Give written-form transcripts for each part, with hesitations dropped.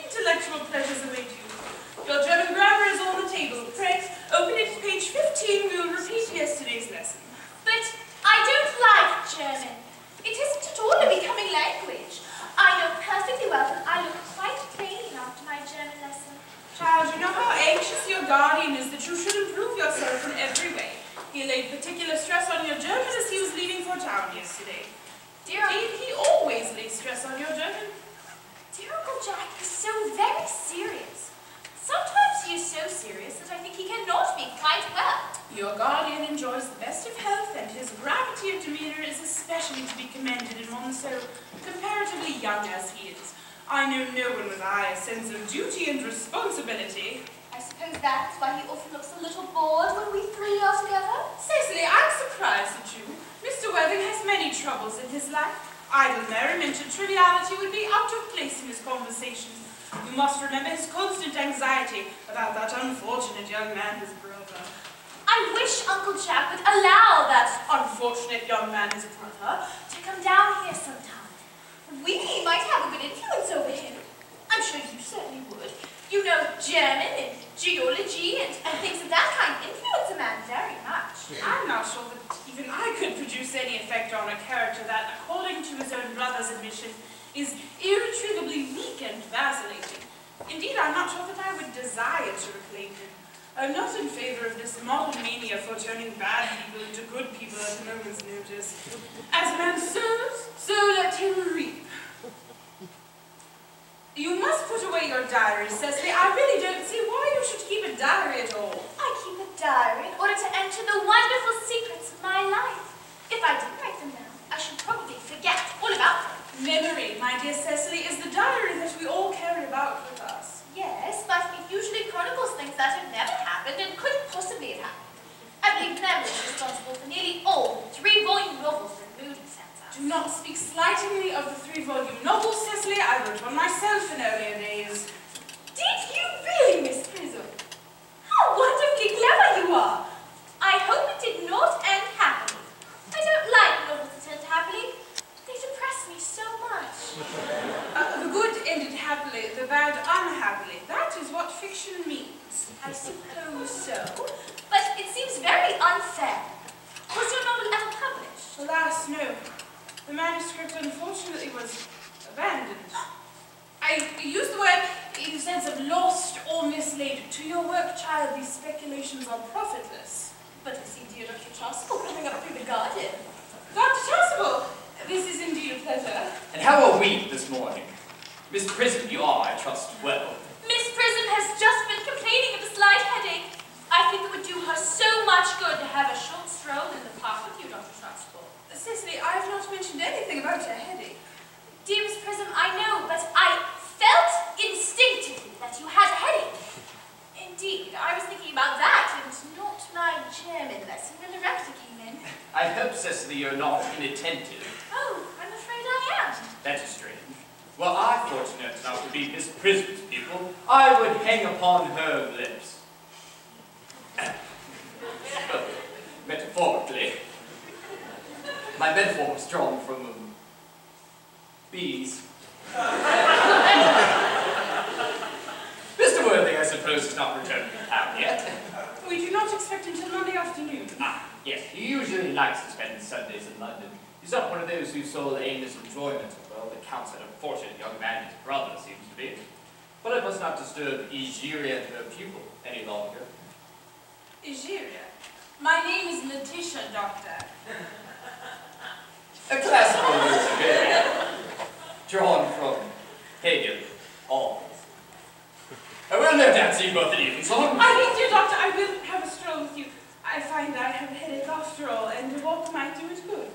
intellectual pleasures await you. Your German grammar is on the table. Pray, open it to page 15. We will repeat yesterday's lesson. But I don't like German. It isn't at all a becoming language. I know perfectly well that I look quite plain after my German lesson. Child, you know how anxious your guardian is that you should improve yourself in every way. He laid particular stress on your German as he was leaving for town yesterday. Indeed, he always lays stress on your German. Dear Uncle Jack is so very serious. Sometimes he is so serious that I think he cannot be quite well. Your guardian enjoys the best of health, and his gravity of demeanour is especially to be commended in one so comparatively young as he is. I know no one with a sense of duty and responsibility. I suppose that's why he often looks a little bored when we three are together. Cecily, I'm surprised at you. Mr. Worthing has many troubles in his life. Idle merriment and triviality would be out of place in his conversation. You must remember his constant anxiety about that unfortunate young man, his brother. I wish Uncle Jack would allow that unfortunate young man, his brother, to come down here sometime. We might have a good influence over him. I'm sure you certainly would. You know, German and geology and things of that kind influence a man very much. I'm not sure that even I could produce any effect on a character that, according to his own brother's admission, is irretrievably weak and vacillating. Indeed, I'm not sure that I would desire to reclaim him. I'm not in favor of this modern mania for turning bad people into good people at a moment's notice. As a man sows, so let him reap. You must put away your diary, Cecily. I really don't see why you should keep a diary at all. I keep a diary in order to enter the wonderful secrets of my life. If I didn't write them down, I should probably forget all about them. Memory, my dear Cecily, is the diary that we all carry about with us. Yes, but it usually chronicles things that have never happened and couldn't possibly have happened. I believe memory is responsible for nearly all 3-volume novels that Moody sends us. Do not speak slightingly of the 3-volume novels, Cecily. I wrote one myself in earlier days. Did you really, Miss Prism? How wonderfully clever you are! I hope it did not end happily. I don't like novels that end happily. They depress me so much. The good ended happily, the bad unhappily. That is what fiction means. I suppose so. But it seems very unfair. Was your novel ever published? Alas, no. The manuscript, unfortunately, was abandoned. I use the word in the sense of lost or mislaid. To your work, child, these speculations are profitless. But I see dear Dr. Chasuble coming up through the garden. Dr. Chasuble, this is indeed a pleasure. And how are we this morning? Miss Prism, you are, I trust, well. Miss Prism has just been complaining of a slight headache. I think it would do her so much good to have a short stroll in the park with you, Dr. Chasuble. Cecily, I have not mentioned anything about your headache. Dear Miss Prism, I know, but I felt instinctively that you had a headache. Indeed, I was thinking about that and not my German lesson when the rector came in. I hope, Cecily, you're not inattentive. Oh, I'm afraid I am. That is strange. Were I fortunate enough to be Miss Prism's pupil, I would hang upon her lips. Metaphorically. My metaphor was drawn from bees. Mr. Worthing, I suppose, has not returned to town yet. We do not expect until Monday afternoon. Ah, yes, he usually likes to spend Sundays in London. He's not one of those whose sole aim is enjoyment, well, the Count's an unfortunate young man, his brother seems to be. But I must not disturb Egeria, her pupil, any longer. Egeria? My name is Letitia, Doctor. A classical word, drawn from Hegel, all. I will no doubt see both of you in song. I think, dear Doctor, I will have a stroll with you. I find I have a headache after all, and a walk might do it good.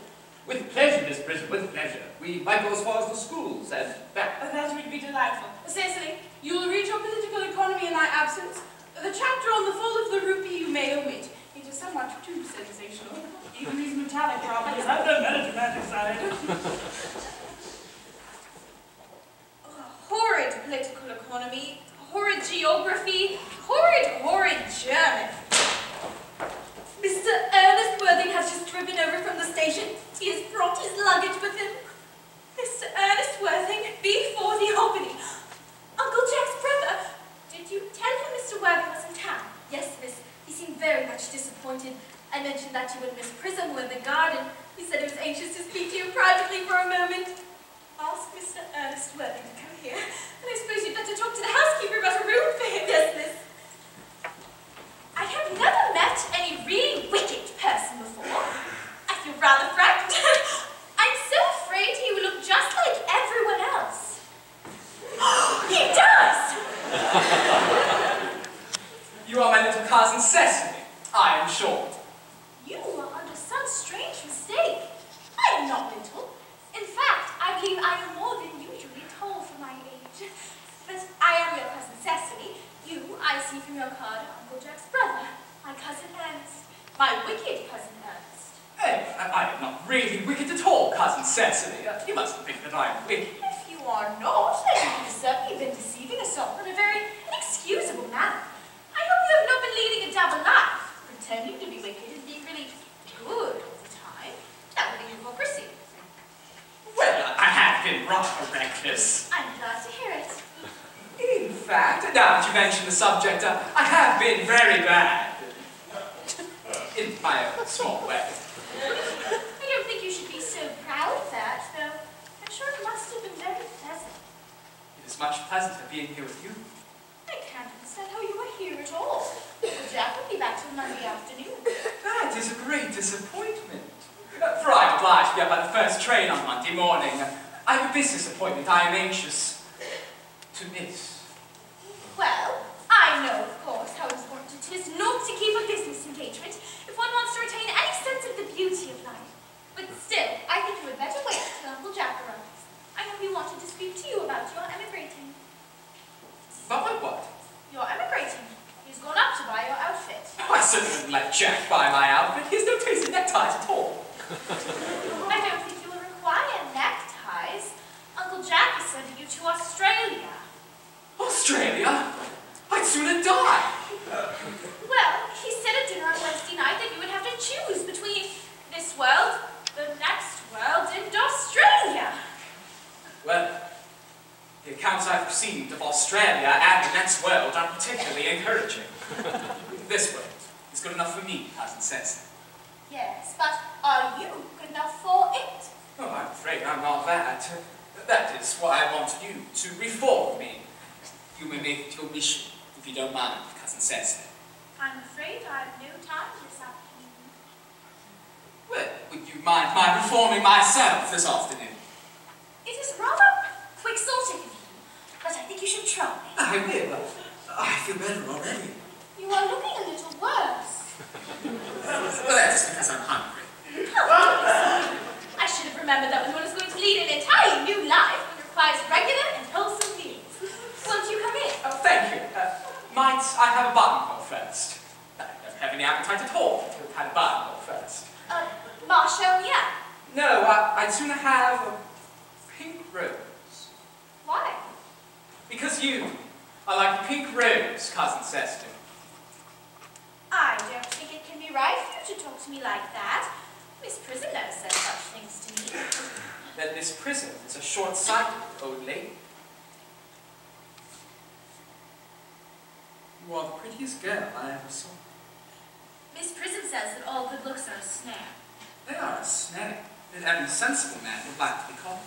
With pleasure, Miss Prism, with pleasure. We might go as far as the schools and back. That would be delightful. Cecily, you will read your political economy in my absence. The chapter on the fall of the rupee you may omit. It is somewhat too sensational. Even these metallic properties have their melodramatic side. Horrid political economy, horrid geography, horrid German. Mr. Ernest Worthing has just driven over from the station. He has brought his luggage with him. Mr. Ernest Worthing, B40 Albany. Uncle Jack's cousin Cecily, I am sure. You are under some strange mistake. I am not little. In fact, I believe I am more than usually tall for my age. But I am your cousin Cecily. You, I see from your card, are Uncle Jack's brother, my cousin Ernest, my wicked cousin Ernest. I am not really wicked at all, cousin Cecily. You mustn't think that I am wicked. If you are not, then you have certainly been deceiving us all in a very inexcusable manner. I hope you have not been leading a double life, pretending to be wicked and being really good all the time. That would be hypocrisy. Well, I have been rather reckless. I'm glad to hear it. In fact, now that you mention the subject, I have been very bad. In my own small way. I don't think you should be so proud of that, though. I'm sure it must have been very pleasant. It is much pleasanter being here with you. I can't understand how you were here at all. Well, Jack will be back till Monday afternoon. That is a great disappointment. For I am obliged to be up by the first train on Monday morning. I have a business appointment I am anxious to miss. Well, I know, of course, how important it is not to keep a business engagement if one wants to retain any sense of the beauty of life. But still, I think you had better wait till Uncle Jack arrives. I know he wanted to speak to you about your emigrating. But what? You're emigrating. He's gone up to buy your outfit. I certainly wouldn't let Jack buy my outfit. He has no taste in neckties at all. I don't think you will require neckties. Uncle Jack is sending you to Australia. Australia? I'd sooner die. Well, he said at dinner on Wednesday night that you would have to choose between this world, the next world, and Australia. Well, the accounts I've received of Australia and the next world are particularly encouraging. This world is good enough for me, cousin Cecily. Yes, but are you good enough for it? Oh, I'm afraid I'm not that. That is why I want you to reform me. You may make it your mission, if you don't mind, cousin Cecily. I'm afraid I have no time this afternoon. Well, would you mind my reforming myself this afternoon? It is rather quixotic of you, but I think you should try. I will. I feel better already. You are looking a little worse. Well, that's because I'm hungry. I should have remembered that when one is going to lead an entirely new life, it requires regular and wholesome meals. Won't you come in? Oh, thank you. Might I have a buttonhole first? I don't have any appetite at all to have had a buttonhole first. Marshall, yeah. No, I'd sooner have a pink rose. Why? Because you are like a pink rose, cousin Cecily. I don't think it can be right for you to talk to me like that. Miss Prism never said such things to me. Then Miss Prism is a short-sighted old lady. You are the prettiest girl I ever saw. Miss Prism says that all good looks are a snare. They are a snare that every sensible man would like to be caught.